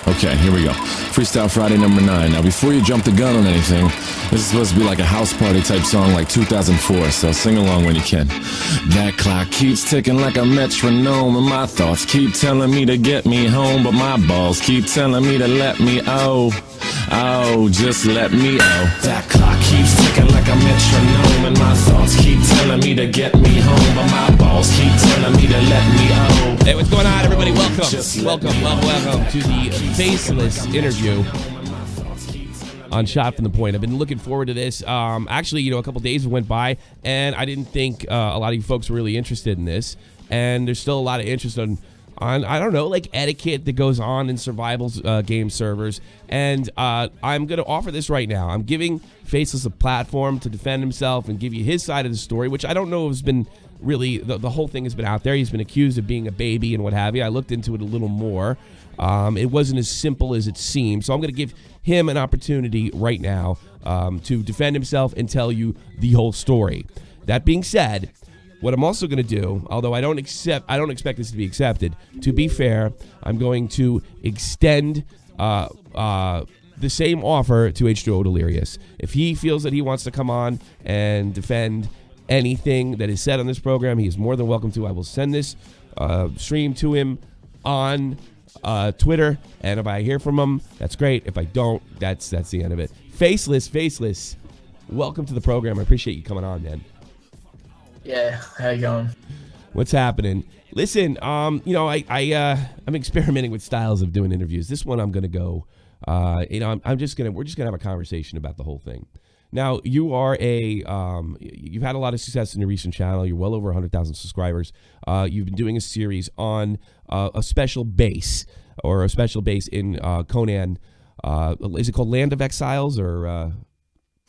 Okay, here we go. Freestyle Friday number 9. Now, before you jump the gun on anything, this is supposed to be like a house party type song like 2004, so sing along when you can. That clock keeps ticking like a metronome, and my thoughts keep telling me to get me home, but my balls keep telling me to let me just let me That clock keeps ticking like a metronome, and my thoughts keep telling me to get me home, but my balls keep telling me to let me Hey, what's going on, everybody? Welcome to the Faceless interview on Shot from the Point. I've been looking forward to this. Actually, a couple days went by, and I didn't think a lot of you folks were really interested in this. And there's still a lot of interest on I don't know, like etiquette that goes on in survival game servers. And I'm going to offer this right now. I'm giving Faceless a platform to defend himself and give you his side of the story, which I don't know has been really, the whole thing has been out there. He's been accused of being a baby and what have you. I looked into it a little more. It wasn't as simple as it seemed. So I'm going to give him an opportunity right now to defend himself and tell you the whole story. That being said, what I'm also going to do, although I don't expect this to be accepted, to be fair, I'm going to extend the same offer to H2o Delirious. If he feels that he wants to come on and defend anything that is said on this program, he is more than welcome to. I will send this stream to him on Twitter, and if I hear from him, that's great. If I don't, that's the end of it. Faceless, welcome to the program. I appreciate you coming on, man. Yeah, how you going? What's happening? Listen, I'm experimenting with styles of doing interviews. This one I'm gonna go. We're just gonna have a conversation about the whole thing. Now, you are you've had a lot of success in your recent channel. You're well over 100,000 subscribers. You've been doing a series on a special base in Conan. Is it called Land of Exiles or?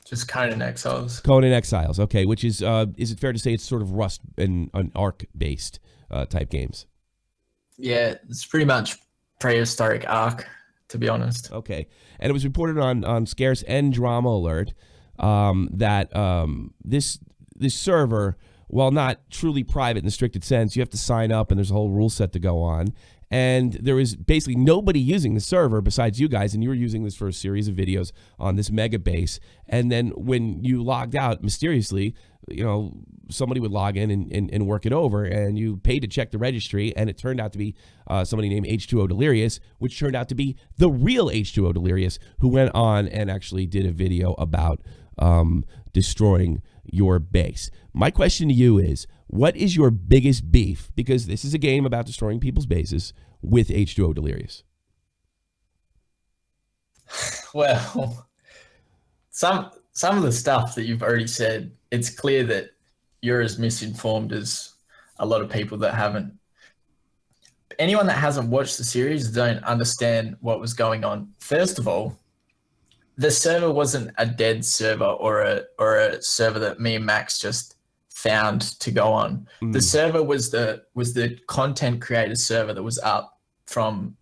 Just Conan Exiles. Conan Exiles, okay. Which is it fair to say it's sort of Rust and an Ark-based type games? Yeah, it's pretty much prehistoric Ark, to be honest. Okay. And it was reported on Scarce and Drama Alert that this server, while not truly private in the stricted sense, you have to sign up and there's a whole rule set to go on. And there is basically nobody using the server besides you guys, and you were using this for a series of videos on this mega base. And then when you logged out, mysteriously, somebody would log in and work it over, and you paid to check the registry, and it turned out to be somebody named H2o Delirious, which turned out to be the real H2o Delirious, who went on and actually did a video about destroying your base. My question to you is, what is your biggest beef? Because this is a game about destroying people's bases with H2o Delirious. Well, some of the stuff that you've already said, it's clear that you're as misinformed as a lot of people that haven't. Anyone that hasn't watched the series don't understand what was going on. First of all, the server wasn't a dead server or a server that me and Max just found to go on. The server was the content creator server that was up from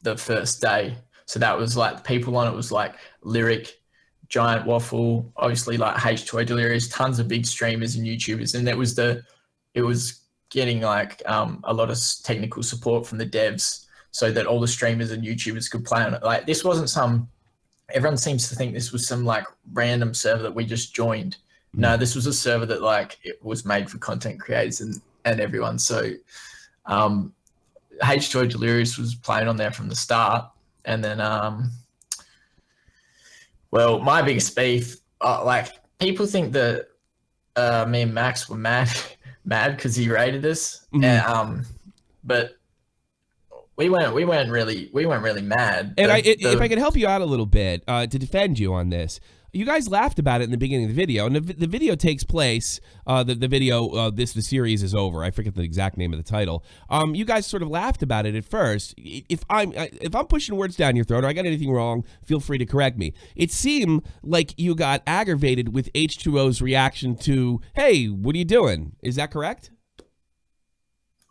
the first day. So that was like the people on it was like Lyric, Giant Waffle, obviously like H2o Delirious, tons of big streamers and YouTubers, and it was getting like a lot of technical support from the devs so that all the streamers and YouTubers could play on it. Like this wasn't everyone seems to think this was some like random server that we just joined. No, this was a server that like it was made for content creators and everyone. So H2o Delirious was playing on there from the start. And then, well, my biggest beef, like people think that me and Max were mad because he rated us. But we weren't really mad. And if I could help you out a little bit to defend you on this, you guys laughed about it in the beginning of the video, and the video takes place. The series is over. I forget the exact name of the title. You guys sort of laughed about it at first. If I'm pushing words down your throat or I got anything wrong, feel free to correct me. It seemed like you got aggravated with H2o's reaction to, "Hey, what are you doing?" Is that correct?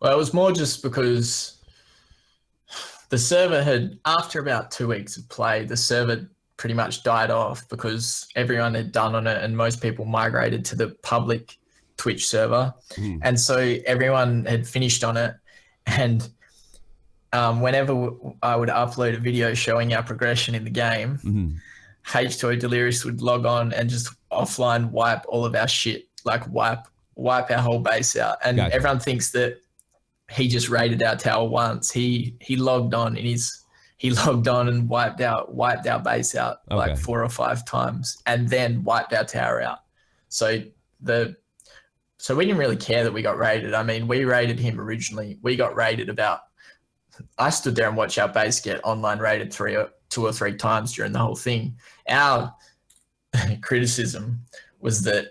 Well, it was more just because the server had, after about 2 weeks of play, the server pretty much died off because everyone had done on it and most people migrated to the public Twitch server. And so everyone had finished on it, and whenever I would upload a video showing our progression in the game, H2o Delirious would log on and just offline wipe all of our shit, like wipe our whole base out. And everyone thinks that he just raided our tower once. He logged on and wiped our base out like 4 or 5 times, and then wiped our tower out. So we didn't really care that we got raided. I mean, we raided him originally. We got raided I stood there and watched our base get online raided 2 or 3 times during the whole thing. Our criticism was that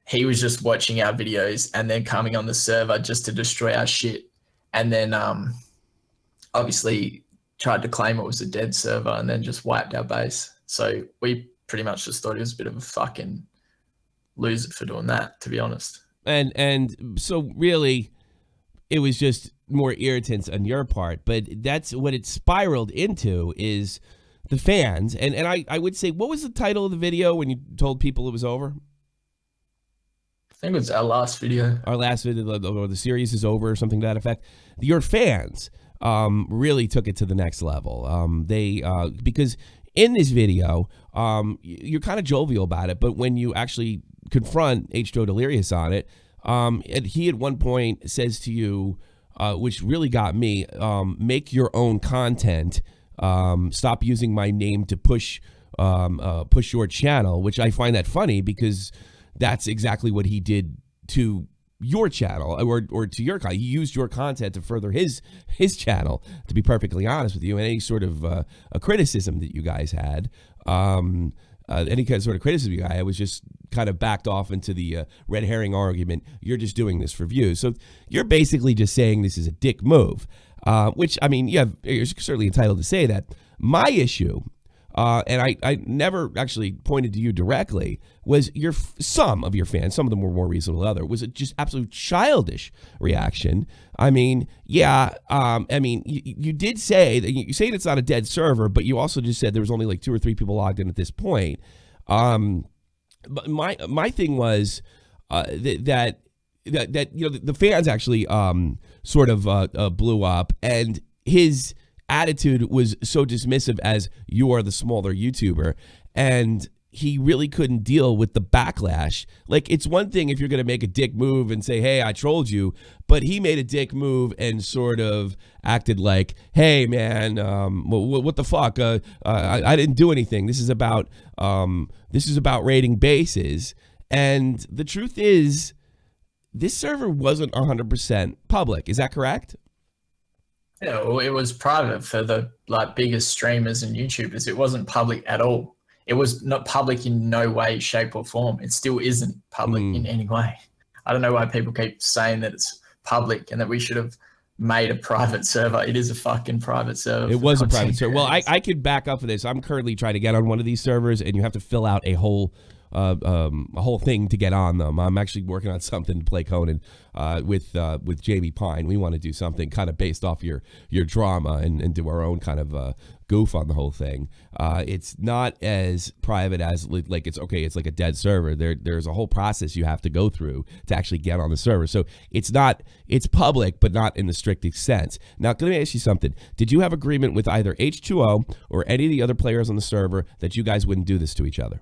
he was just watching our videos and then coming on the server just to destroy our shit. And then obviously tried to claim it was a dead server and then just wiped our base. So we pretty much just thought he was a bit of a fucking loser for doing that, to be honest. And so really it was just more irritants on your part, but that's what it spiraled into, is the fans. And I would say, what was the title of the video when you told people it was over? I think it was our last video. Our last video, or the series is over, or something to that effect. Your fans really took it to the next level. Because in this video, you're kind of jovial about it, but when you actually confront H2o Delirious on it, he at one point says to you, which really got me, make your own content. Stop using my name to push your channel, which I find that funny because that's exactly what he did to your channel, or to your content. He used your content to further his channel, to be perfectly honest with you. And any sort of a criticism that you guys had, any kind of sort of criticism you guys, I was just kind of backed off into the red herring argument. You're just doing this for views. So you're basically just saying this is a dick move, which, I mean, you're certainly entitled to say that. My issue, and I never actually pointed to you directly, was some of your fans, some of them were more reasonable than others, was it just absolute childish reaction. I mean, you did say that you say it's not a dead server, but you also just said there was only like 2 or 3 people logged in at this point. But my thing was that the fans actually sort of blew up, and his attitude was so dismissive as you are the smaller YouTuber, and he really couldn't deal with the backlash. Like, it's one thing if you're going to make a dick move and say, hey, I trolled you, but he made a dick move and sort of acted like, hey, man, what the fuck? I didn't do anything. This is about raiding bases. And the truth is, this server wasn't 100% public. Is that correct? Yeah, well, it was private for the biggest streamers and YouTubers. It wasn't public at all. It was not public in no way, shape, or form. It still isn't public in any way. I don't know why people keep saying that it's public and that we should have made a private server. It is a fucking private server. It was a private server. Well, I could back up for this. I'm currently trying to get on one of these servers, and you have to fill out a whole thing to get on them. I'm actually working on something to play Conan with Jamie Pine. We want to do something kind of based off your drama and do our own kind of goof on the whole thing. It's not as private as like it's like a dead server. There's a whole process you have to go through to actually get on the server. So it's public, but not in the strictest sense. Now, let me ask you something. Did you have agreement with either H2o or any of the other players on the server that you guys wouldn't do this to each other?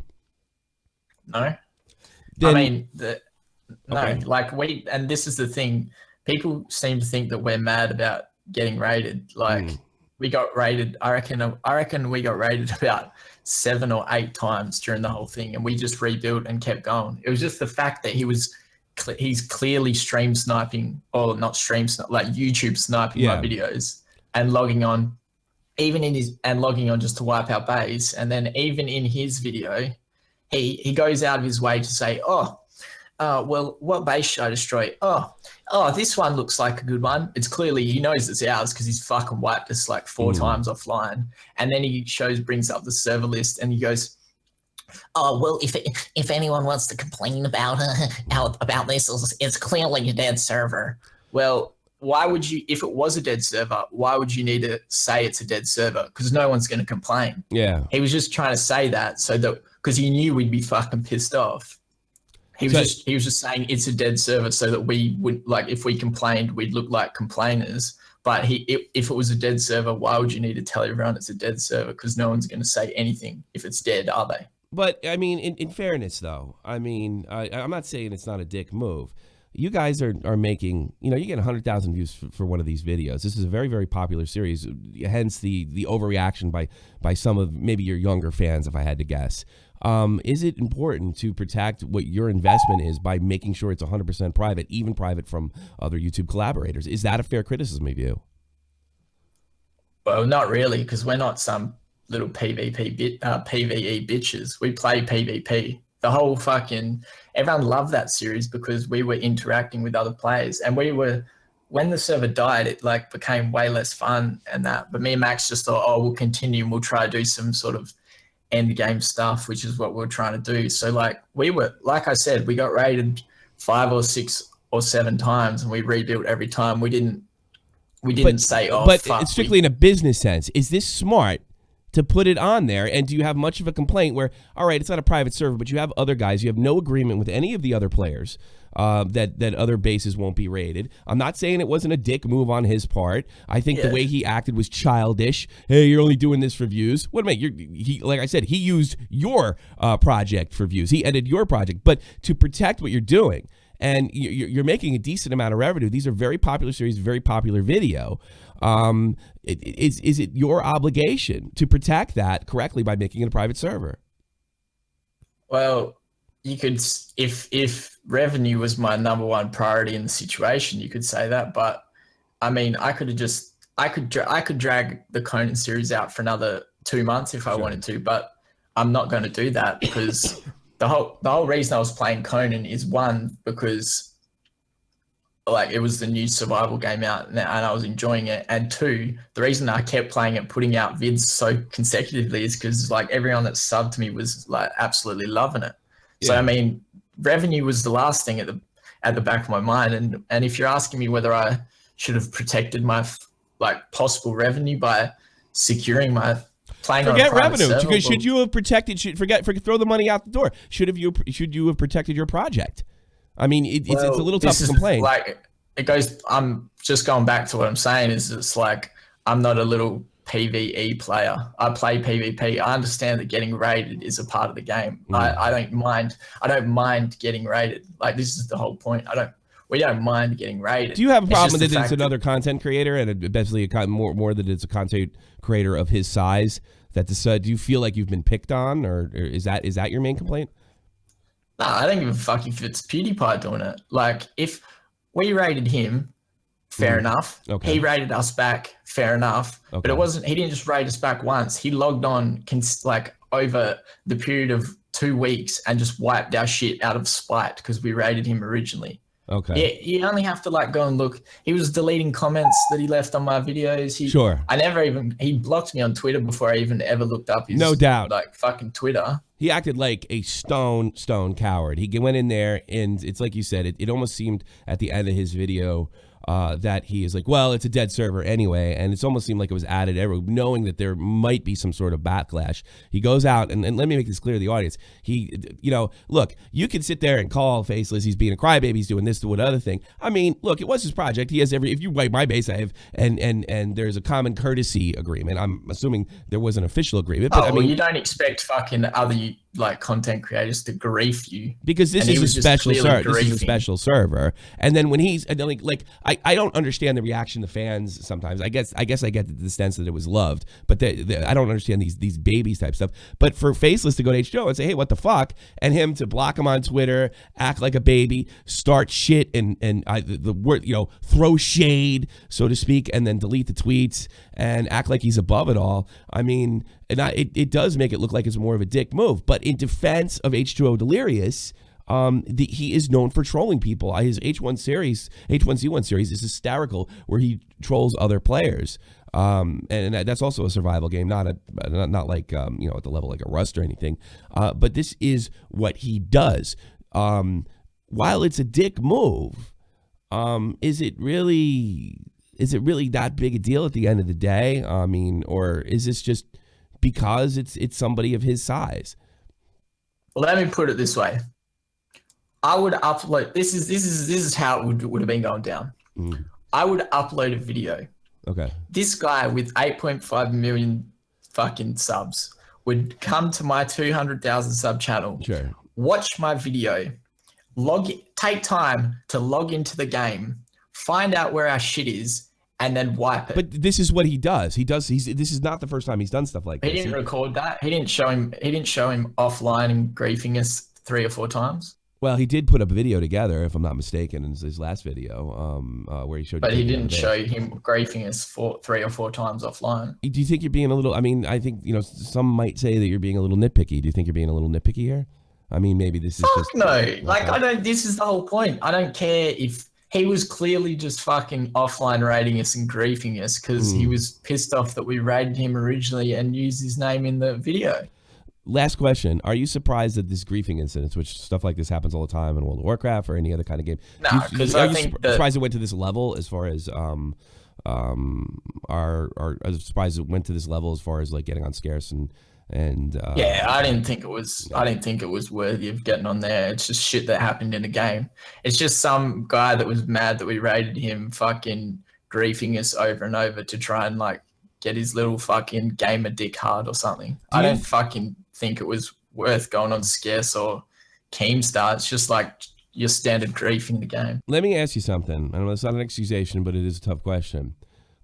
No. Then, I mean, and this is the thing. People seem to think that we're mad about getting raided. We got raided. I reckon we got raided about 7 or 8 times during the whole thing, and we just rebuilt and kept going. It was just the fact that he's clearly stream sniping, or not stream like YouTube sniping my videos and logging on, logging on just to wipe our base. And then even in his video, he goes out of his way to say, well, what base should I destroy? Oh, this one looks like a good one. It's clearly, he knows it's ours because he's fucking wiped us like 4 times offline. And then he brings up the server list and he goes, oh, well, if anyone wants to complain about this, it's clearly a dead server. Well, why would you, if it was a dead server, why would you need to say it's a dead server? Because no one's going to complain. Yeah. He was just trying to say that because he knew we'd be fucking pissed off. He was just saying it's a dead server so that we would, like, if we complained, we'd look like complainers. But if it was a dead server, why would you need to tell everyone it's a dead server? Because no one's going to say anything if it's dead, are they? But I mean, in fairness, though, I mean, I'm not saying it's not a dick move. You guys are making, you get 100,000 views for one of these videos. This is a very, very popular series, hence the overreaction by some of maybe your younger fans, if I had to guess. Is it important to protect what your investment is by making sure it's 100% private, even private from other YouTube collaborators? Is that a fair criticism of you? Well, not really, because we're not some little PvE bitches. We play PvP. The whole everyone loved that series because we were interacting with other players, and when the server died, it became way less fun and that. But me and Max just thought, oh, we'll continue and we'll try to do some sort of end game stuff, which is what we're trying to do. So like I said, we got raided 5 or 6 or 7 times and we rebuilt every time. We didn't say, oh, but fuck. It's strictly in a business sense. Is this smart to put it on there? And do you have much of a complaint where, all right, it's not a private server, but you have other guys, you have no agreement with any of the other players that other bases won't be raided? I'm not saying it wasn't a dick move on his part. I think the way he acted was childish. Hey, you're only doing this for views. What, mate? Like I said, he used your project for views. He edited your project, but to protect what you're doing. And you're making a decent amount of revenue. These are very popular series, very popular video. Is it your obligation to protect that correctly by making it a private server? Well, you could, if revenue was my number one priority in the situation, you could say that. But I mean, I could drag the Conan series out for another 2 months if I wanted to, but I'm not going to do that because the whole reason I was playing Conan is, one, because it was the new survival game out and I was enjoying it, and 2, the reason I kept playing it, putting out vids so consecutively, is because everyone that subbed to me was absolutely loving it. Yeah. So I mean, revenue was the last thing at the back of my mind, and if you're asking me whether I should have protected my possible revenue by securing my playing on a private revenue server, because should you have protected? Throw the money out the door. Should you have protected your project? I mean, it's a little tough to complain. It goes. I'm just going back to what I'm saying. Is it's I'm not a little PvE player. I play PvP. I understand that getting raided is a part of the game. I don't mind. I don't mind getting raided. This is the whole point. We don't mind getting raided. Do you have a problem that it's another content creator and basically more that it's a content creator of his size? Do you feel like you've been picked on, or is that your main complaint? Nah, I don't give a fuck if it's PewDiePie doing it. If we raided him, fair enough. Okay. He raided us back, fair enough. Okay. But he didn't just raid us back once. He logged on over the period of 2 weeks and just wiped our shit out of spite because we raided him originally. Okay. Yeah, you only have to go and look. He was deleting comments that he left on my videos. He blocked me on Twitter before I even ever looked up his, no doubt, fucking Twitter. He acted like a stone coward. He went in there, and it's like you said, it almost seemed at the end of his video that he is well, it's a dead server anyway, and it's almost seemed like it was added knowing that there might be some sort of backlash. He goes out, and let me make this clear to the audience. Look, you can sit there and call Faceless, he's being a crybaby, he's doing this to what other thing. I mean, look, it was his project. He has if you wipe my base, I have, and there's a common courtesy agreement. I'm assuming there was an official agreement, but I mean, you don't expect fucking other content creators to grief you because this is a special server. This is a special server, and then when I don't understand the reaction to fans sometimes. I guess I get the sense that it was loved, but I don't understand these babies type stuff. But for Faceless to go to H2o and say, hey, what the fuck, and him to block him on Twitter, act like a baby, start shit, and the word throw shade, so to speak, and then delete the tweets and act like he's above it all. I mean, it does make it look like it's more of a dick move. But in defense of H2o Delirious, he is known for trolling people. His H1Z1 series is hysterical, where he trolls other players. And that's also a survival game, not at the level like a Rust or anything. But this is what he does. While it's a dick move, is it really that big a deal at the end of the day? I mean, or is this just because it's somebody of his size? Well, let me put it this way. I would upload. This is how it would have been going down. I would upload a video Okay. This guy with 8.5 million fucking subs would come to my 200,000 sub channel, Sure. watch my video, take time to log into the game, find out where our shit is, and then wipe it. But this is what he does. This is not the first time he's done stuff like this. He didn't record that. He didn't show him offline and griefing us 3 or 4 times. Well, he did put a video together, if I'm not mistaken, in his last video, where he showed. But he didn't show him griefing us 3 or 4 times offline. Do you think you're being a little? I mean, I think some might say that you're being a little nitpicky. Do you think you're being a little nitpicky here? I mean, maybe this is just no. Like I don't. This is the whole point. I don't care if he was clearly just fucking offline rating us and griefing us because he was pissed off that we rated him originally and used his name in the video. Last question. Are you surprised at this griefing incidents, which stuff like this happens all the time in World of Warcraft or any other kind of game? No, because I think surprised it went to this level as far as surprised it went to this level as far as like getting on Scarce and yeah, I didn't think it was worthy of getting on there. It's just shit that happened in a game. It's just some guy that was mad that we rated him fucking griefing us over and over to try and like get his little fucking gamer dick hard or something. I don't fucking think it was worth going on Scarce or Keemstar. It's just like your standard griefing the game. Let me ask you something. I know it's not an accusation, but it is a tough question.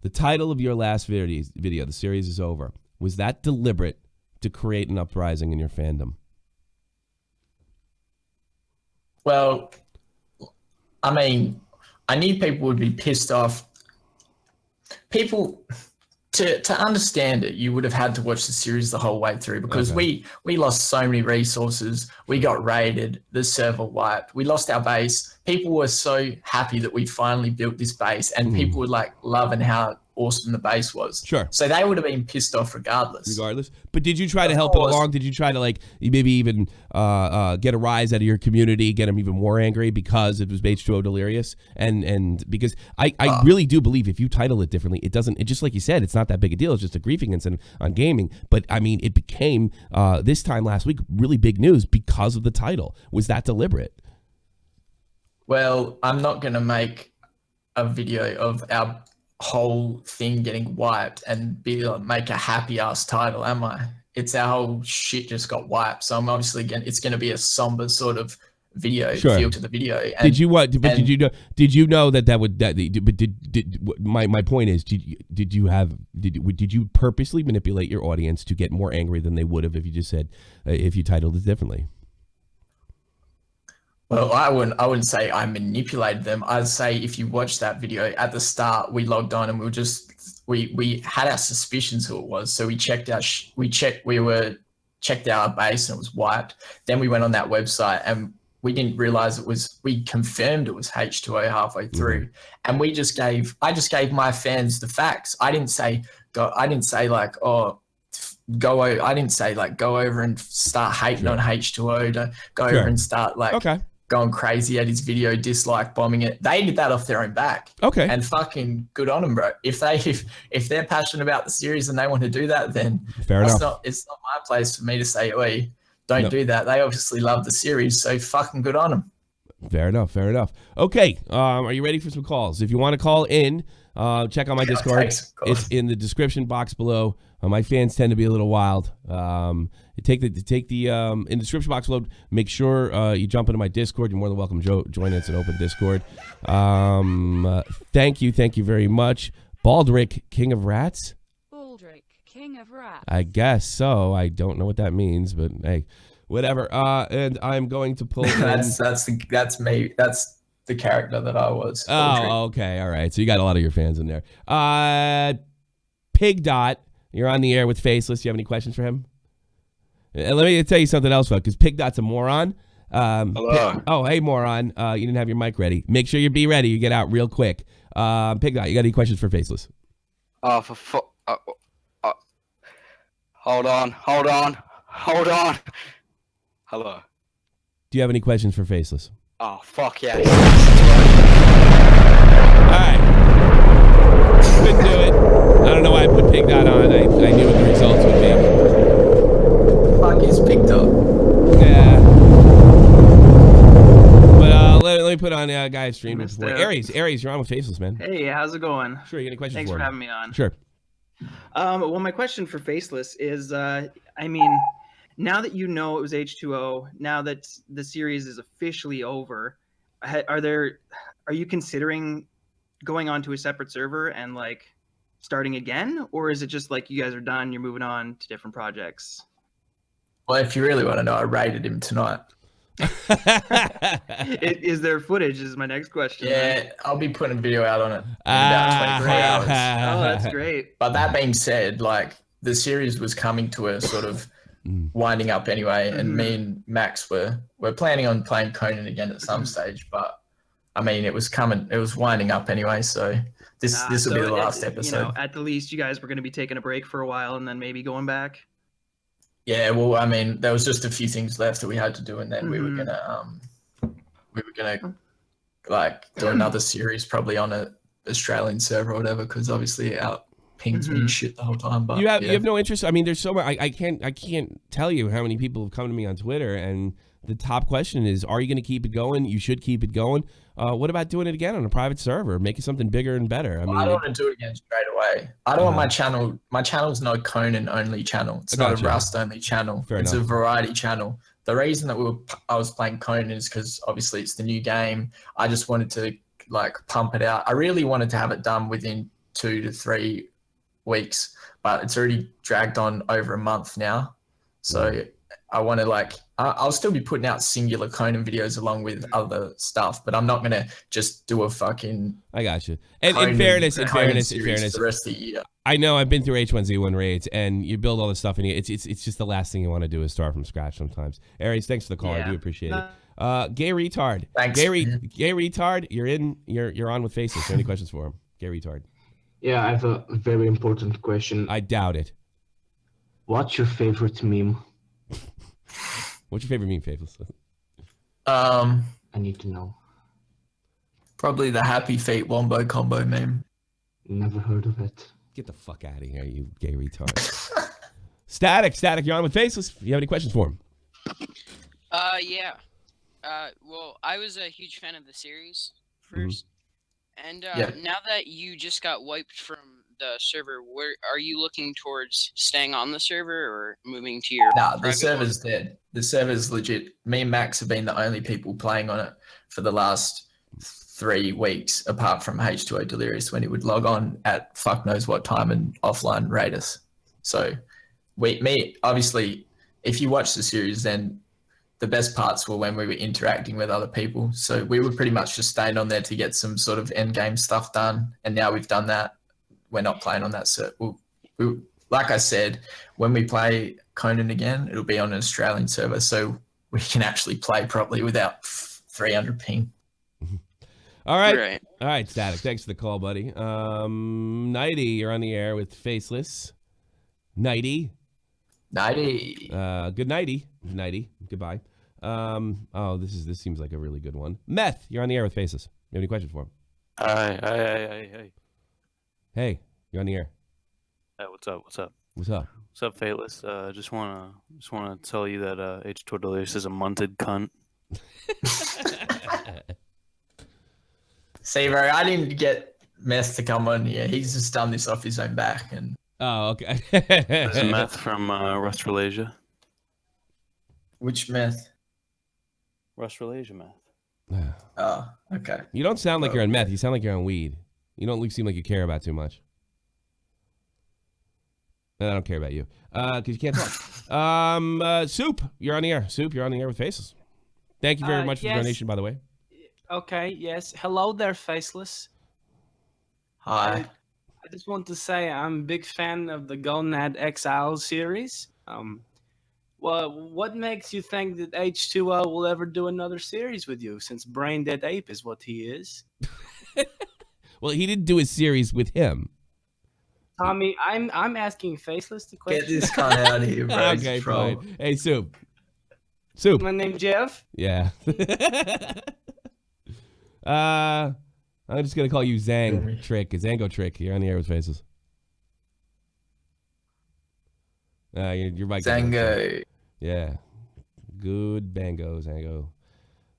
The title of your last video, The Series Is Over, was that deliberate to create an uprising in your fandom? Well, I mean, I knew people would be pissed off. People, to understand it, you would have had to watch the series the whole way through because we lost so many resources. We got raided, the server wiped, we lost our base. People were so happy that we finally built this base and people were like loving how awesome the base was. Sure. So they would have been pissed off regardless. But did you try to help it along? Did you try to like maybe even get a rise out of your community, get them even more angry because it was H2o Delirious? And because I really do believe if you title it differently, it just like you said, it's not that big a deal. It's just a griefing incident on gaming. But I mean, it became this time last week really big news because of the title. Was that deliberate? Well, I'm not going to make a video of our whole thing getting wiped and make a happy ass title, am I? It's our whole shit just got wiped, so I'm obviously it's going to be a somber sort of video feel to the video. And, did you know that would my point is did you purposely manipulate your audience to get more angry than they would have if you just said if you titled it differently? Well, I wouldn't say I manipulated them. I'd say if you watch that video at the start, we logged on and we had our suspicions who it was. So we checked our base and it was wiped. Then we went on that website and we didn't realize we confirmed it was H2o halfway through. And I just gave my fans the facts. I didn't say like, oh, go over and start hating on H2o, to go over and start like going crazy at his video, dislike bombing it. They did that off their own back. And fucking good on them, bro. If they're passionate about the series and they want to do that, then it's not my place for me to say, oi, don't do that. They obviously love the series, so fucking good on them. Fair enough. Okay, are you ready for some calls? If you want to call in, check out my Discord. It's in the description box below. My fans tend to be a little wild. Take the in the description box below. Make sure you jump into my Discord. You're more than welcome to join. It's an open Discord. Thank you very much. Baldrick, King of Rats. Baldrick, King of Rats. I guess so. I don't know what that means, but hey, whatever. And I'm going to pull. that's me. That's the character that I was. Oh, okay, all right. So you got a lot of your fans in there. Pig Dot, you're on the air with Faceless. Do you have any questions for him? And let me tell you something else, because Pig Dot's a moron. Hello. Hey, moron. You didn't have your mic ready. Make sure you be ready. You get out real quick. Pig Dot, you got any questions for Faceless? Hold on. Hello. Do you have any questions for Faceless? Oh, fuck yeah. Alright. Couldn't do it. I don't know why I put Pig Dot on. I knew what the results would be. Fuck is Pig Dot. Yeah. But let me put on guy I streamed with Missed before. out. Aries, you're on with Faceless, man. Hey, how's it going? Sure, you got any questions Thanks for for him? having me on. Sure. Well, my question for Faceless is, I mean, now that you know it was H2O, now that the series is officially over, are you considering going on to a separate server and like starting again, or is it just like you guys are done, you're moving on to different projects? Well, if you really want to know, I rated him tonight. Is there footage? Is my next question. Yeah, I'll be putting a video out on it in about 24 hours. Oh, that's great. But that being said, like the series was coming to a sort of winding up anyway, and me and Max were planning on playing Conan again at some stage. But I mean, it was winding up anyway. So this will be the last episode. You know, at the least, you guys were going to be taking a break for a while and then maybe going back. Yeah, well, I mean, there was just a few things left that we had to do, and then we were gonna like do another series probably on a Australian server or whatever, because obviously our ping's been shit the whole time. But you have no interest. I mean, there's so much. I can't tell you how many people have come to me on Twitter, and the top question is, are you going to keep it going? You should keep it going. What about doing it again on a private server, making something bigger and better? I mean, I don't want to do it again straight away. I don't want my channel. My channel's no Conan only channel. It's not a Rust only channel. It's a variety channel. The reason that I was playing Conan is because obviously it's the new game. I just wanted to like pump it out. I really wanted to have it done within 2 to 3 weeks, but it's already dragged on over a month now. So I want to I'll still be putting out singular Conan videos along with other stuff, but I'm not going to just do a fucking. I got you. And in fairness, the rest of the year. I know I've been through H1Z1 raids, and you build all this stuff, and it's just the last thing you want to do is start from scratch sometimes. Aries, thanks for the call. I do appreciate it. Gay retard. Thanks. Gay retard. You're on with Faceless. Any questions for him? Gay retard. Yeah, I have a very important question. I doubt it. What's your favorite meme? What's your favorite meme, Faceless? I need to know. Probably the Happy Feet Wombo combo meme. Never heard of it. Get the fuck out of here, you gay retard. Static, you're on with Faceless. You have any questions for him? Yeah. Well, I was a huge fan of the series first. And now that you just got wiped from the server, where are you looking towards staying on the server or moving to your the server's dead. The server's legit. Me and Max have been the only people playing on it for the last 3 weeks, apart from H2o Delirious, when he would log on at fuck knows what time and offline raid us. So obviously, if you watch the series, then the best parts were when we were interacting with other people. So we were pretty much just staying on there to get some sort of end game stuff done. And now we've done that. We're not playing on that server. Like I said, when we play Conan again, it'll be on an Australian server, so we can actually play properly without 300 ping. All right, Static. Thanks for the call, buddy. Nighty, you're on the air with Faceless. Nighty. Good nighty. Nighty. Goodbye. This seems like a really good one. Meth, you're on the air with Faceless. You have any questions for him? Hi. Hey, you're on the air. Hey, what's up? What's up? What's up, Faceless? Just wanna tell you that H2o Delirious is a munted cunt. See, bro, I didn't get Meth to come on here. He's just done this off his own back. And oh, okay. This is Meth from Australasia. Which Meth? Australasia Meth. Oh, okay. You don't sound like you're on meth. You sound like you're on weed. You don't seem like you care about too much. And I don't care about you because you can't talk. Soup, you're on the air. Soup, you're on the air with Faceless. Thank you very much for the donation, by the way. Okay, yes. Hello there, Faceless. Hi. I just want to say I'm a big fan of the Gonad Exile series. Well, what makes you think that H2O will ever do another series with you, since Brain Dead Ape is what he is? Well, he didn't do a series with him. Tommy, I'm asking Faceless the question. Get this cunt out of here, bro. Okay, fine. Hey, Soup. My name's Jeff. Yeah. I'm just gonna call you Zango Trick. You're on the air with Faces. Your mic. Zango. Yeah. Good bango, Zango.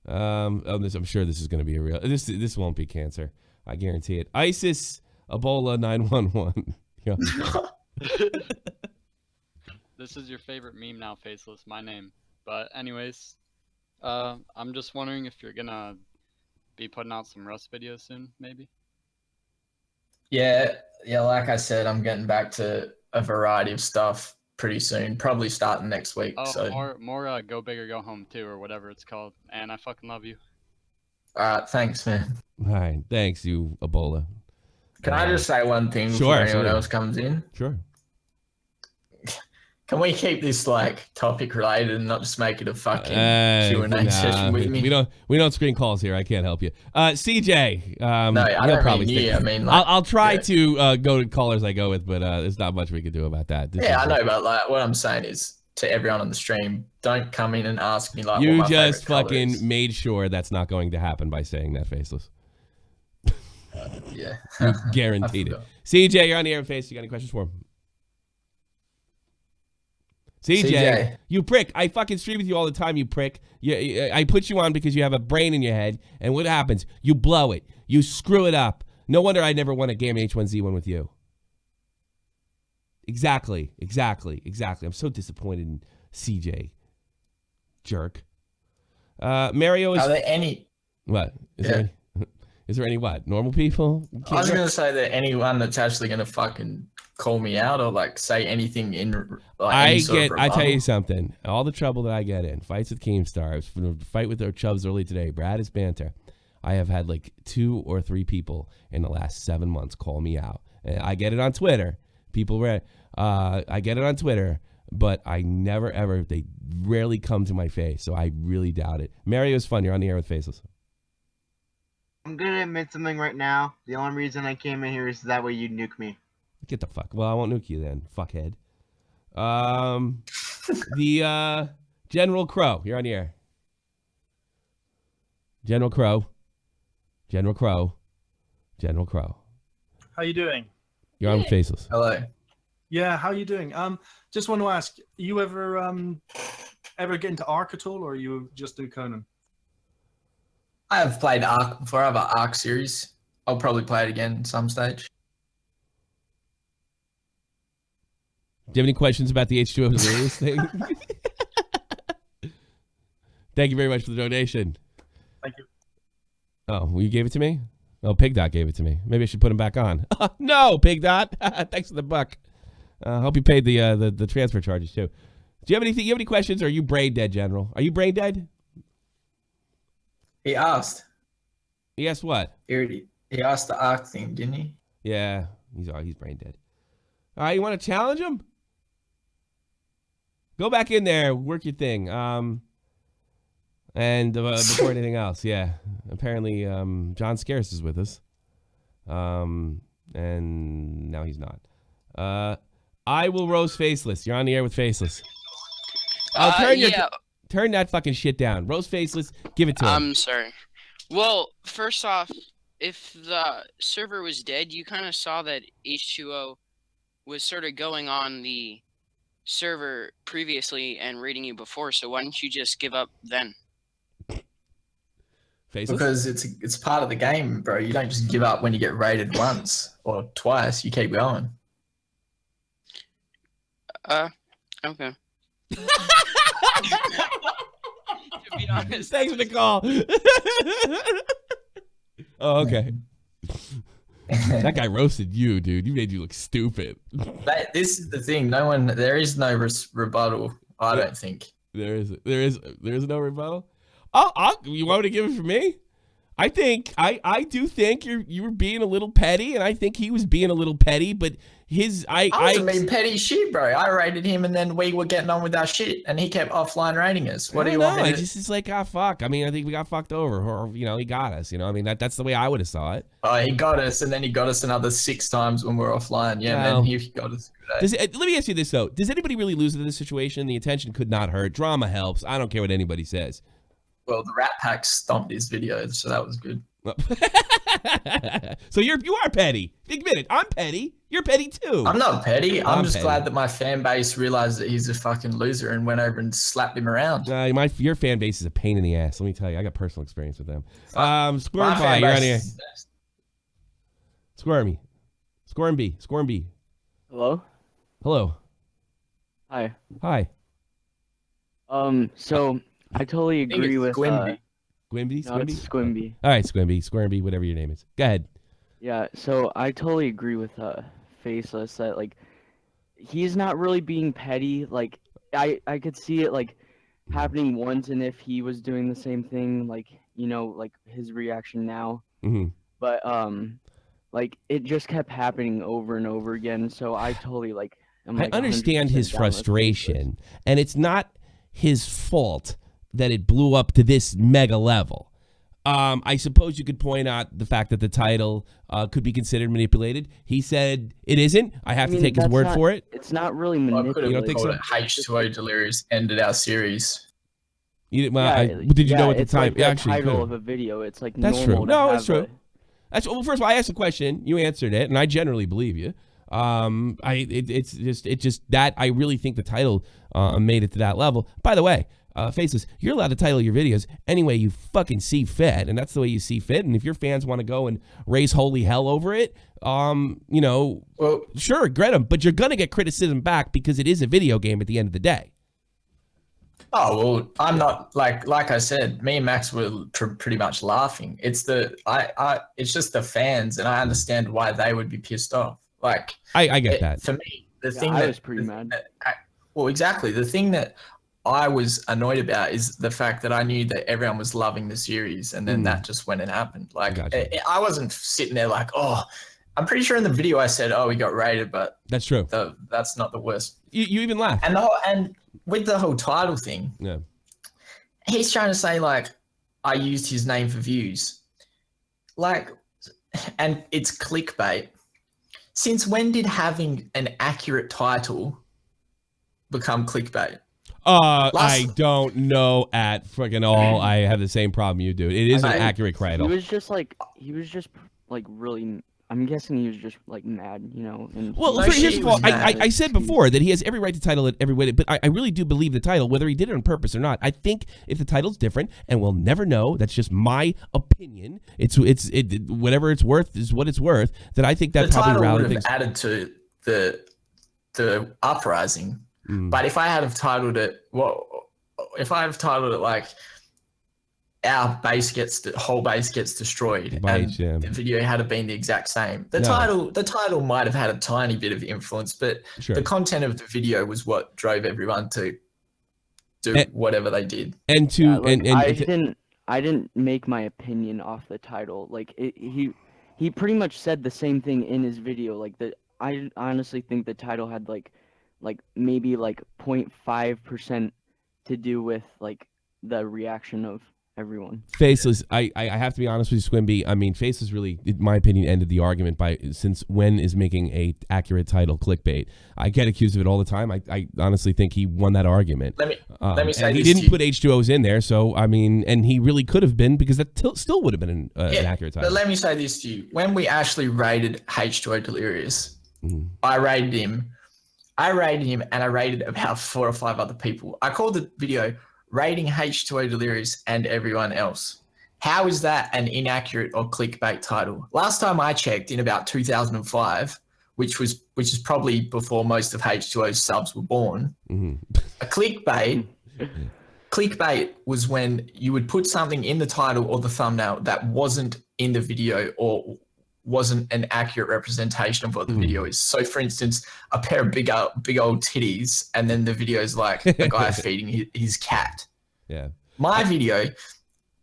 I'm sure this is going to be a real. This won't be cancer. I guarantee it. ISIS, Ebola, 911. Yeah. This is your favorite meme now, Faceless. My name. But anyways, I'm just wondering if you're gonna be putting out some Rust videos soon, maybe. Yeah. Like I said, I'm getting back to a variety of stuff pretty soon. Probably starting next week. Oh, so more Go Big or Go Home too, or whatever it's called. And I fucking love you. All right, thanks, man. All right, thanks, you Ebola. Can I just say one thing before anyone else comes in? Sure. Can we keep this like topic related and not just make it a fucking Q&A session with me? We don't screen calls here. I can't help you. CJ. No, I don't probably mean you. I mean, like, I'll try to go to callers I go with, but there's not much we can do about that. I know, but like what I'm saying is to everyone on the stream, don't come in and ask me like. You what my just favorite fucking color is. made sure that's not going to happen by saying that, Faceless. Yeah. You guaranteed it. CJ, you're on the air with Face. You got any questions for him? CJ, you prick. I fucking stream with you all the time, you prick. I put you on because you have a brain in your head, and what happens? You blow it. You screw it up. No wonder I never won a game H1Z1 with you. Exactly. I'm so disappointed in CJ. Jerk. Mario is... Are there any... What? Is there any what? Normal people? I was going to say that anyone that's actually going to fucking call me out or like say anything in like I tell you something. All the trouble that I get in fights with Keemstar. I was in a fight with their Chubs early today. Brad is banter. I have had like 2 or 3 people in the last 7 months call me out. And I get it on Twitter. I get it on Twitter, but I never ever. They rarely come to my face, so I really doubt it. Mario's fun. You're on the air with Faceless. I'm gonna admit something right now. The only reason I came in here is that way you'd nuke me. Get the fuck. Well, I won't nuke you then, fuckhead. The General Crow. You're on the air. General Crow. How you doing? You're on Faceless. Hello. Yeah, how you doing? Just want to ask, you ever get into Ark at all, or you just do Conan? I have played Ark before. I have an Ark series. I'll probably play it again at some stage. Do you have any questions about the H2o Delirious thing? Thank you very much for the donation. Thank you. Oh, well, you gave it to me? Oh, Pig Dot gave it to me. Maybe I should put him back on. No, Pig Dot. Thanks for the buck. Hope you paid the transfer charges too. Do you have anything? You have any questions? Or are you brain dead, General? Are you brain dead? He asked. He asked what? He asked the Ark thing, didn't he? Yeah, he's brain dead. All right, you want to challenge him? Go back in there, work your thing. And before anything else, yeah. Apparently, John Scarce is with us. And now he's not. I will roast Faceless. You're on the air with Faceless. Turn that fucking shit down. Roast Faceless. Give it to him. I'm sorry. Well, first off, if the server was dead, you kind of saw that H2o was sort of going on the server previously and raiding you before, so why don't you just give up then? Faceless? Because it's part of the game, bro. You don't just give up when you get raided once or twice. You keep going. Okay. To be honest. Thanks for the call. Oh, okay. That guy roasted you, dude. You made you look stupid. This is the thing. There is no rebuttal. I don't think there is no rebuttal. You want me to give it for me? I do think you were being a little petty, and I think he was being a little petty. But I wasn't being petty shit, bro. I raided him, and then we were getting on with our shit, and he kept offline raiding us. What do you want? It's like, fuck. I mean, I think we got fucked over, or he got us. I mean, that's the way I would have saw it. Oh, he got us, and then he got us another 6 times when we were offline. Yeah, man, he got us. Let me ask you this though: does anybody really lose in this situation? The attention could not hurt. Drama helps. I don't care what anybody says. Well, the Rat Pack stomped his video, so that was good. So you are petty. Admit it. I'm petty. You're petty too. I'm not petty. I'm just petty. glad that my fan base realized that he's a fucking loser and went over and slapped him around. Your fan base is a pain in the ass. Let me tell you, I got personal experience with them. Squirm My Pie, fan you're on base here. is the best. Squirmy. Squirm B. Hello? Hello. Hi. Hi. So I totally agree with Squimby. No, Squimby? it's Squimby. All right, Squimby, whatever your name is. Go ahead. Yeah, so I totally agree with Faceless that like he's not really being petty. Like I could see it like happening once, and if he was doing the same thing, like like his reaction now. Mm-hmm. But like it just kept happening over and over again. So I totally like. I understand his frustration, and it's not his fault that it blew up to this mega level. I suppose you could point out the fact that the title could be considered manipulated. He said it isn't. I have to take his word for it. It's not really manipulated. You don't think so? H2o Delirious ended our series. Did you know at the time? Like the title of a video. It's like that's normal true. No, to that's have true. Well, first of all, I asked a question. You answered it, and I generally believe you. It's just that I really think the title made it to that level. By the way, Faceless, you're allowed to title your videos any way you fucking see fit, and that's the way you see fit. And if your fans want to go and raise holy hell over it, sure, get them. But you're gonna get criticism back because it is a video game at the end of the day. Oh well, I'm not like I said. Me and Max were pretty much laughing. It's it's just the fans, and I understand why they would be pissed off. Like I get that. For me, the thing I that was pretty mad. Well, exactly. The thing that I was annoyed about is the fact that I knew that everyone was loving the series, and then that just went and happened. Like I wasn't sitting there like, oh, I'm pretty sure in the video I said, oh, we got rated, but that's true. That's not the worst. You even laughed. And with the whole title thing, yeah, he's trying to say like I used his name for views, like, and it's clickbait. Since when I accurate title become clickbait? I don't know at freaking all. I have the same problem you do. It is an accurate title. He was just really. I'm guessing he was just like mad, And well, here's the fault. I said before that he has every right to title it every way, but I really do believe the title, whether he did it on purpose or not. I think if the title's different, and we'll never know. That's just my opinion. It's whatever it's worth is what it's worth. That I think that the probably title would have added to the uprising. But if I had have titled it, like our whole base gets destroyed, and the video had been the exact same, the title might have had a tiny bit of influence, but the content of the video was what drove everyone to do whatever they did. I didn't make my opinion off the title. Like he pretty much said the same thing in his video. Like I honestly think the title had like maybe like 0.5% to do with like the reaction of everyone. Faceless, I have to be honest with you, Squimby. I mean, Faceless really, in my opinion, ended the argument by since when is making a accurate title clickbait. I get accused of it all the time. I honestly think he won that argument. Let me say and he this didn't put H2Os in there, so I mean, and he really could have been because that still would have been an accurate title. But let me say this to you: when we actually rated H2o Delirious, I rated him, and I rated about 4 or 5 other people. I called the video rating H2o Delirious and everyone else. How is that an inaccurate or clickbait title? Last time I checked, in about 2005, which is probably before most of H2O's subs were born, a clickbait was when you would put something in the title or the thumbnail that wasn't in the video or wasn't an accurate representation of what the video is. So for instance, a pair of big old titties, and then the video is like a guy feeding his cat. Yeah. My video,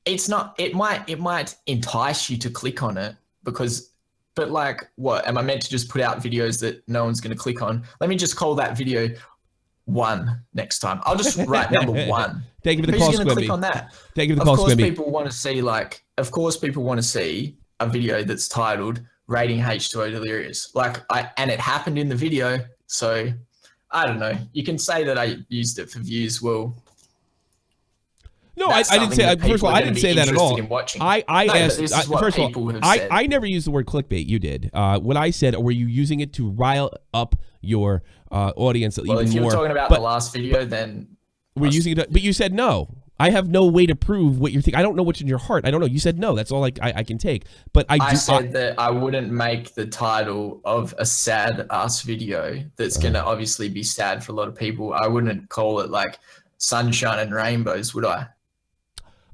it's not, it might entice you to click on it but like, what, am I meant to just put out videos that no one's going to click on? Let me just call that video 1 next time. I'll just write number 1. Thank you for the call, Who's going to Squimby. click on that? Thank you for the call, Squimby. Of course people want to see a video that's titled rating H2o Delirious. And it happened in the video. So I don't know. You can say that I used it for views. Well, no, no, I didn't say. First of all, I didn't say that at all. I asked. First of all, I never used the word clickbait. You did. What I said, were you using it to rile up your audience even more? Well, if you were talking about the last video, then we're using it. But you said no. I have no way to prove what you're thinking. I don't know what's in your heart. I don't know. You said no. That's all I can take. But I said that I wouldn't make the title of a sad ass video that's gonna obviously be sad for a lot of people. I wouldn't call it like sunshine and rainbows, would I?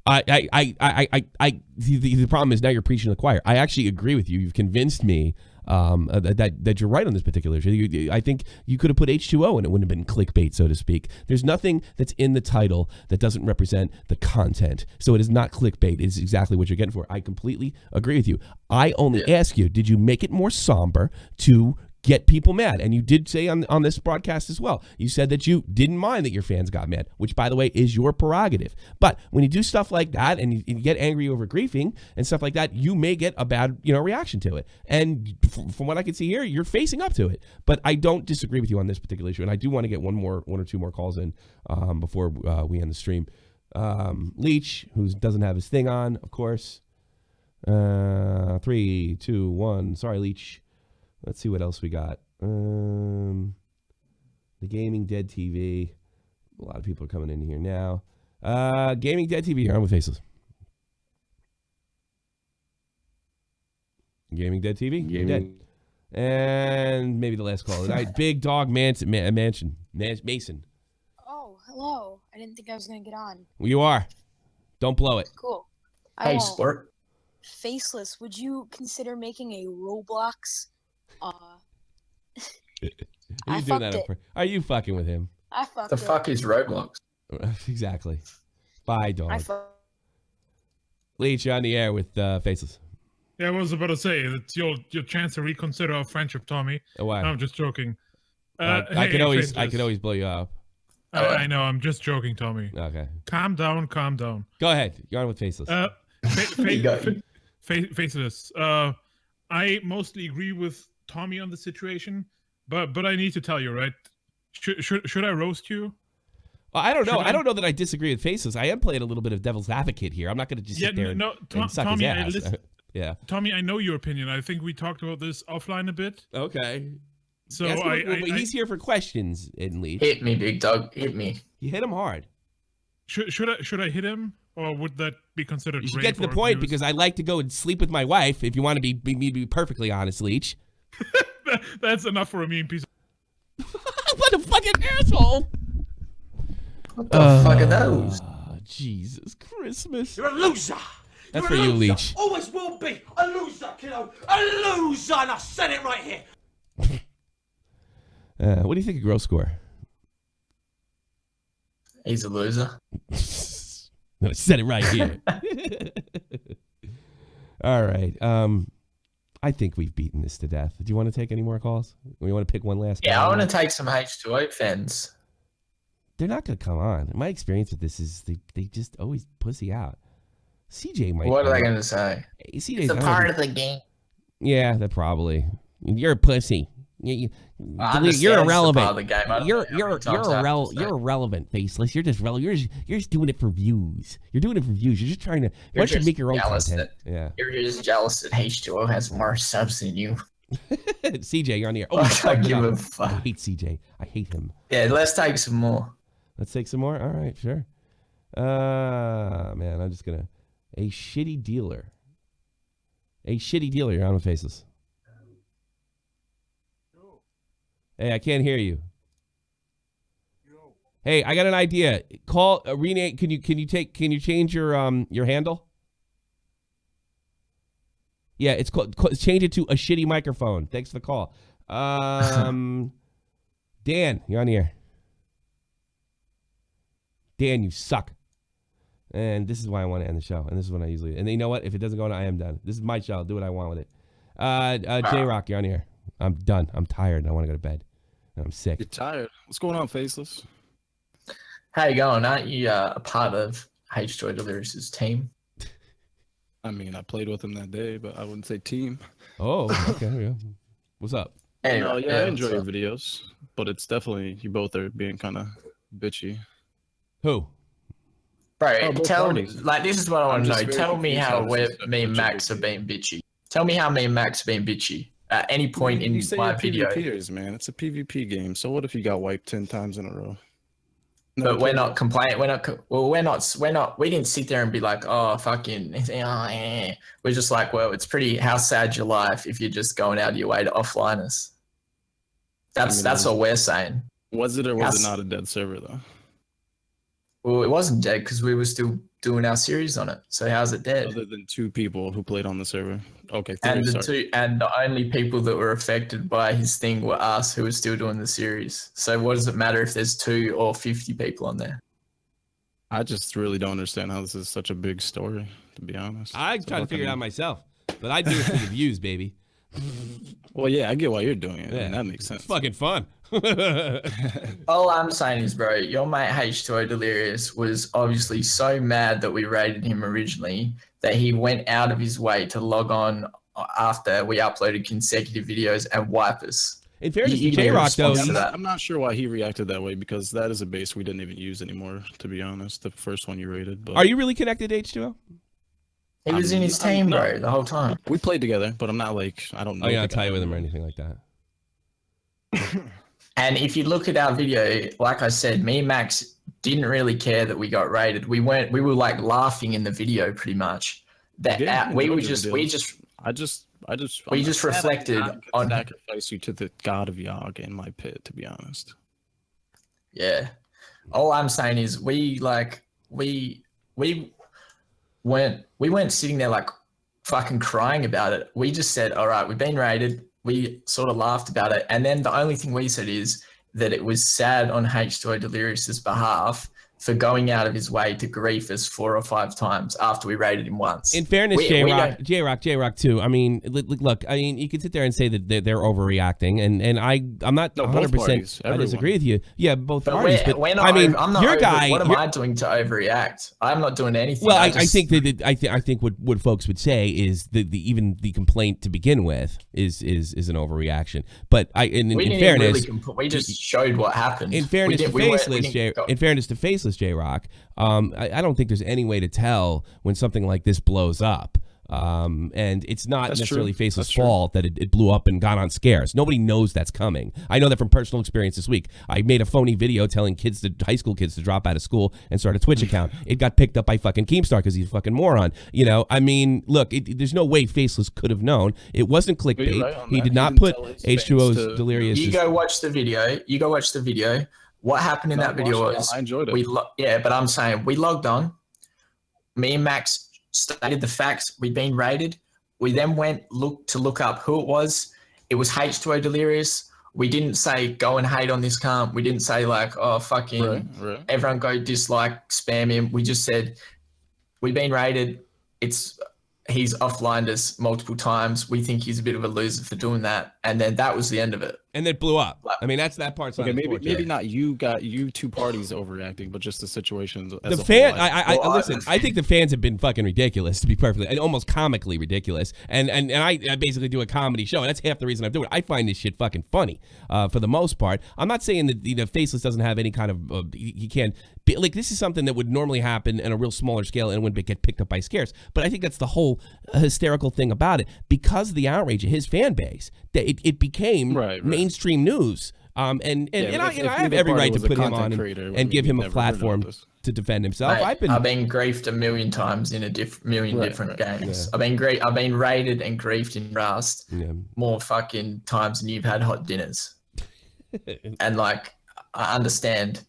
The problem is now you're preaching to the choir. I actually agree with you. You've convinced me that you're right on this particular issue. I think you could have put H2O and it wouldn't have been clickbait, so to speak. There's nothing that's in the title that doesn't represent the content. So it is not clickbait. It is exactly what you're getting for. I completely agree with you. I only ask you, did you make it more somber to get people mad? And you did say on this broadcast as well, you said that you didn't mind that your fans got mad, which, by the way, is your prerogative. But when you do stuff like that and you get angry over griefing and stuff like that, you may get a bad reaction to it. And from what I can see here, you're facing up to it. But I don't disagree with you on this particular issue. And I do want to get one or two more calls in before we end the stream. Leech, who doesn't have his thing on, of course. 3, 2, 1. Sorry, Leech. Let's see what else we got. The Gaming Dead TV. A lot of people are coming in here now. Gaming Dead TV. You're on with Faceless. Gaming Dead TV. Gaming. Dead. And maybe the last call. Big Dog Mason. Oh, hello. I didn't think I was going to get on. Well, you are. Don't blow it. Cool. Hey, sport. Faceless, would you consider making a Roblox? Are you doing that for? Are you fucking with him? I fucked the fuck is Roblox? Exactly. Bye, dog. Leech, you're on the air with Faceless. Yeah, I was about to say it's your chance to reconsider our friendship, Tommy. Oh, wow. No, I'm just joking. I could always blow you up. I know. I'm just joking, Tommy. Okay. Calm down. Go ahead. You're on with Faceless. Faceless. I mostly agree with Tommy on the situation, but I need to tell you, right? Should I roast you? Well, I don't know. I don't know that I disagree with Faceless. I am playing a little bit of devil's advocate here. I'm not going to just sit there and suck Tommy, his ass. Yeah. Tommy, I know your opinion. I think we talked about this offline a bit. Okay. So he's here for questions, Leech. Hit me, big dog. Hit me. You hit him hard. Should I hit him, or would that be considered? You should get to the point because I like to go and sleep with my wife. If you want to be perfectly honest, Leech. That's enough for a mean piece. What a fucking asshole! What the fuck are those? Jesus Christmas! You're a loser. That's for you, Leech. Always will be a loser, kiddo. A loser, and I said it right here. What do you think of Gross Score? He's a loser. No, I said it right here. All right. I think we've beaten this to death. Do you want to take any more calls? Or you want to pick one last? Yeah, I want to take some H2O fans. They're not going to come on. My experience with this is they just always pussy out. CJ might. What are they going to say? CJ's it's a part of the game. Yeah, that probably. You're a pussy. You're irrelevant. You're irrelevant, Faceless. You're just relevant. You're just doing it for views. You're doing it for views. You're just trying to. Why don't you make your own content? Yeah. You're just jealous that H2O has more subs than you. CJ, you're on the air. I give a fuck. I hate CJ. I hate him. Yeah, let's take some more. Let's take some more. All right, sure. Man, I'm just gonna. A shitty dealer. You're on with Faceless. Hey, I can't hear you. Hey, I got an idea. Call rename. Can you change your handle? Yeah, it's called. Change it to a shitty microphone. Thanks for the call. Dan, you're on the air. Dan, you suck. And this is why I want to end the show. And this is when I usually. And you know what? If it doesn't go on, I am done. This is my show. I'll do what I want with it. J-Rock, you're on the air. I'm done. I'm tired. And I want to go to bed. And I'm sick. You're tired. What's going on, Faceless? How you going? Aren't you a part of H2o Delirious' team? I mean, I played with him that day, but I wouldn't say team. Oh, okay. Yeah. What's up? Anyway, I enjoy your videos, but it's definitely you both are being kind of bitchy. Who? Bro, both tell parties. like this is what I want I'm to just know. very Tell me confused how how we're, this is me and such a Max big are being bitchy. Tell me how me and Max are being bitchy at any point in You say my you're video. PvPers, man. It's a PvP game. So what if you got wiped 10 times in a row? But we're not complaining. We're not. We didn't sit there and be like, oh, fucking. We're just like, well, it's pretty. How sad's your life if you're just going out of your way to offline us? That's all we're saying. Was it or was it not a dead server though? Well, it wasn't dead because we were still doing our series on it. So how's it dead? Other than 2 people who played on the server. Okay, 3, And sorry. the only people that were affected by his thing were us, who were still doing the series. So what does it matter if there's 2 or 50 people on there? I just really don't understand how this is such a big story, to be honest. I try to figure it out myself, but I do it for the views, baby. Well, yeah, I get why you're doing it. Yeah, and that makes sense. It's fucking fun. All I'm saying is, bro, your mate H2o Delirious was obviously so mad that we rated him originally that he went out of his way to log on after we uploaded consecutive videos and wipe us. In fairness to J-Rock, though, I'm not sure why he reacted that way because that is a base we didn't even use anymore, to be honest. The first one you rated. But are you really connected to H2o? He was in his team, bro, the whole time. We played together, but I'm not like, I don't know. Oh, you're not tight with him or anything like that. And if you look at our video, like I said, me and Max didn't really care that we got raided. We were like laughing in the video pretty much. We just reflected on sacrifice you to the god of Yog in my pit, to be honest. Yeah. All I'm saying is we weren't sitting there like fucking crying about it. We just said, all right, we've been raided. We sort of laughed about it. And then the only thing we said is that it was sad on H2o Delirious's behalf for going out of his way to grief us 4 or 5 times after we raided him once. In fairness, J-Rock too. I mean, look, I mean, you can sit there and say that they're overreacting, and I'm not 100%. I disagree with you. Yeah, both parties. But I mean, your guy. What am I doing to overreact? I'm not doing anything. Well, I think that I think what folks would say is even the complaint to begin with is an overreaction. But in fairness, we just showed what happened. In fairness to Faceless, J-Rock, I don't think there's any way to tell when something like this blows up. And it's not necessarily Faceless' fault that it blew up and got on scares. Nobody knows that's coming. I know that from personal experience this week. I made a phony video telling high school kids to drop out of school and start a Twitch account. It got picked up by fucking Keemstar because he's a fucking moron. You know, I mean, look, there's no way Faceless could have known. It wasn't clickbait. Right, he did not put H2O's Delirious. You go watch the video. What happened in that video was I enjoyed it. But I'm saying we logged on. Me and Max stated the facts. We'd been raided. We then went to look up who it was. It was H2o Delirious. We didn't say go and hate on this cunt. We didn't say like, oh fucking everyone go dislike, spam him. We just said we've been raided. He's offlined us multiple times. We think he's a bit of a loser for doing that. And then that was the end of it. And it blew up. I mean, that part's okay. Not maybe not you 2 parties overreacting, but just the situation. As the fan, listen. I think the fans have been fucking ridiculous, to be perfectly, almost comically ridiculous. And I basically do a comedy show, and that's half the reason I do it. I find this shit fucking funny, for the most part. I'm not saying that Faceless doesn't have any kind of he can't. Like, this is something that would normally happen in a real smaller scale and wouldn't get picked up by scares. But I think that's the whole hysterical thing about it. Because of the outrage of his fan base, that it became mainstream news. I have every right to put him on and give him a platform to defend himself. Mate, I've been griefed a million times in a million different games. Yeah. I've been raided and griefed in Rust more fucking times than you've had hot dinners. And like, I understand.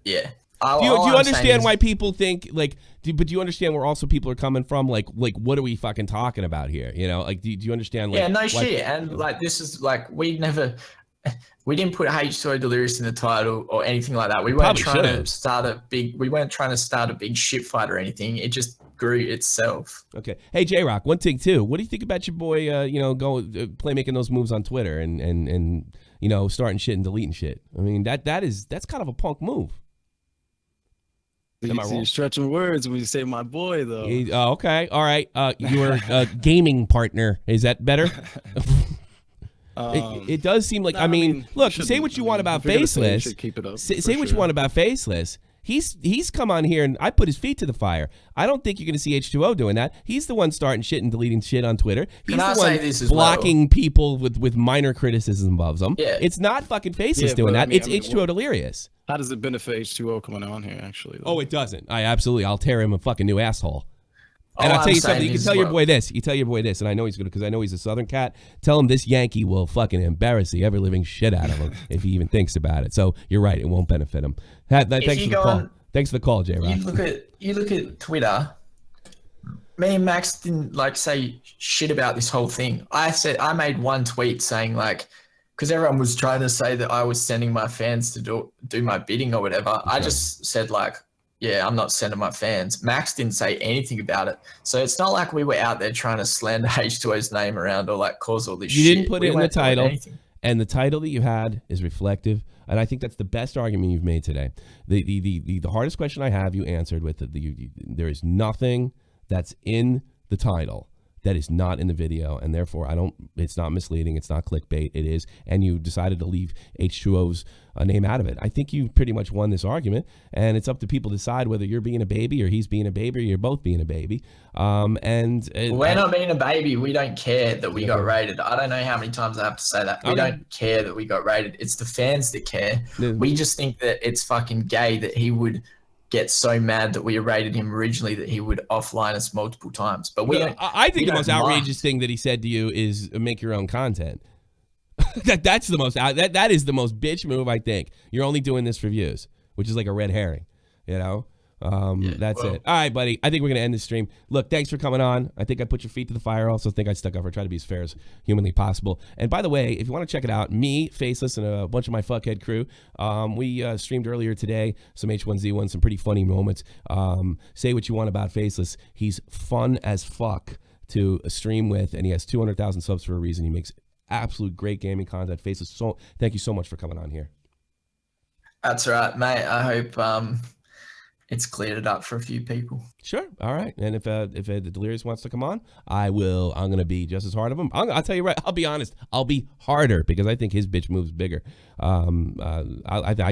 Yeah. Do you understand why people think like? But do you understand where also people are coming from? Like what are we fucking talking about here? You know, like do you understand? Like, yeah, no shit. And like this is like we didn't put H2o Delirious in the title or anything like that. We weren't trying to start a big shit fight or anything. It just grew itself. Okay. Hey J-Rock, one thing too. What do you think about your boy? Making those moves on Twitter and starting shit and deleting shit. I mean that's kind of a punk move. You're stretching words when you say my boy, though. Okay. All right. Your gaming partner. Is that better? It does seem like, look, say what you want about Faceless. Say what you want about Faceless. He's come on here and I put his feet to the fire. I don't think you're going to see H2O doing that. He's the one starting shit and deleting shit on Twitter. He's the one blocking people with minor criticism of them. Yeah. It's not fucking Faceless doing that. It's H2O Delirious. How does it benefit H2O coming on here, actually? Oh, it doesn't. I'll tear him a fucking new asshole. And All I'll tell I'm you something. saying You can is, tell your well- boy this. You tell your boy this, and I know he's good because I know he's a Southern cat. Tell him this Yankee will fucking embarrass the ever living shit out of him if he even thinks about it. So you're right. It won't benefit him. Thanks for the call. Thanks for the call, J. Rock. You look at Twitter. Me and Max didn't say shit about this whole thing. I made one tweet saying because everyone was trying to say that I was sending my fans to do my bidding or whatever. Okay. I just said yeah, I'm not sending my fans. Max didn't say anything about it. So it's not like we were out there trying to slander H2O's name around or cause all this shit. You didn't put it in the title. And the title that you had is reflective. And I think that's the best argument you've made today. The hardest question I have, you answered with there is nothing that's in the title that is not in the video, and therefore it's not misleading, it's not clickbait, it is, and you decided to leave H2O's name out of it. I think you pretty much won this argument, and it's up to people to decide whether you're being a baby or he's being a baby or you're both being a baby. We're not being a baby. We don't care that we got rated. I don't know how many times I have to say that. We don't care that we got rated. It's the fans that care. We just think that it's fucking gay that he would get so mad that we rated him originally that he would offline us multiple times. But I think the most outrageous thing that he said to you is make your own content. That's the most that is the most bitch move, I think. You're only doing this for views, which is like a red herring, you know? That's it. All right, buddy. I think we're going to end this stream. Look, thanks for coming on. I think I put your feet to the fire. I also think I stuck up. I try to be as fair as humanly possible. And by the way, if you want to check it out, me, Faceless, and a bunch of my fuckhead crew, we streamed earlier today some H1Z1, some pretty funny moments. Say what you want about Faceless. He's fun as fuck to stream with, and he has 200,000 subs for a reason. He makes absolute great gaming content. Faceless, so thank you so much for coming on here. That's right, mate. I hope it's cleared it up for a few people. Sure. All right. And if the Delirious wants to come on, I'm going to be just as hard of him. I'll tell you right. I'll be honest. I'll be harder because I think his bitch move's bigger. I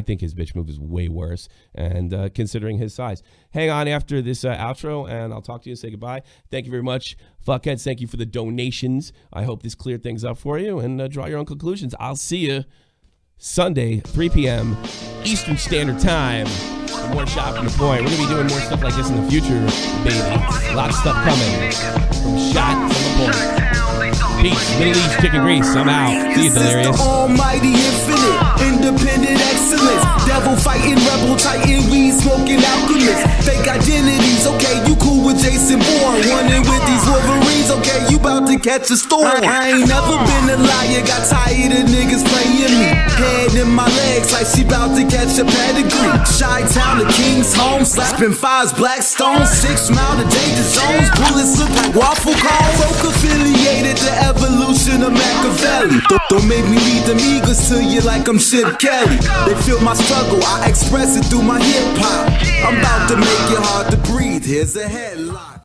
think his bitch move is way worse. And considering his size, hang on after this outro, and I'll talk to you and say goodbye. Thank you very much, fuckheads. Thank you for the donations. I hope this cleared things up for you, and draw your own conclusions. I'll see you Sunday, 3 p.m. Eastern Standard Time. More Shot from the Point. We're going to be doing more stuff like this in the future, baby. A lot of stuff coming from Shot from the Point. Peace. Middle East Chicken Grease. I'm out. See you, Delirious. Almighty infinite, independent excellence. Devil fighting, rebel titan, weed smoking alchemist. Fake identities, okay, you cool with Jason Bourne. Running with these Wolverines, okay, you about to catch a storm. I ain't never been a liar, got tired of niggas playing me. Head in my legs like she about to catch a pedigree. Chi-Town to King's home, slapping fives, black stones, 6 mile to danger zones. Bullets look like waffle cones. Folk affiliated to evolution of Machiavelli. Don't make me lead them eagles to you like I'm Chip Kelly. They feel my struggle, I express it through my hip hop. I'm about to make it hard to breathe. Here's a headline.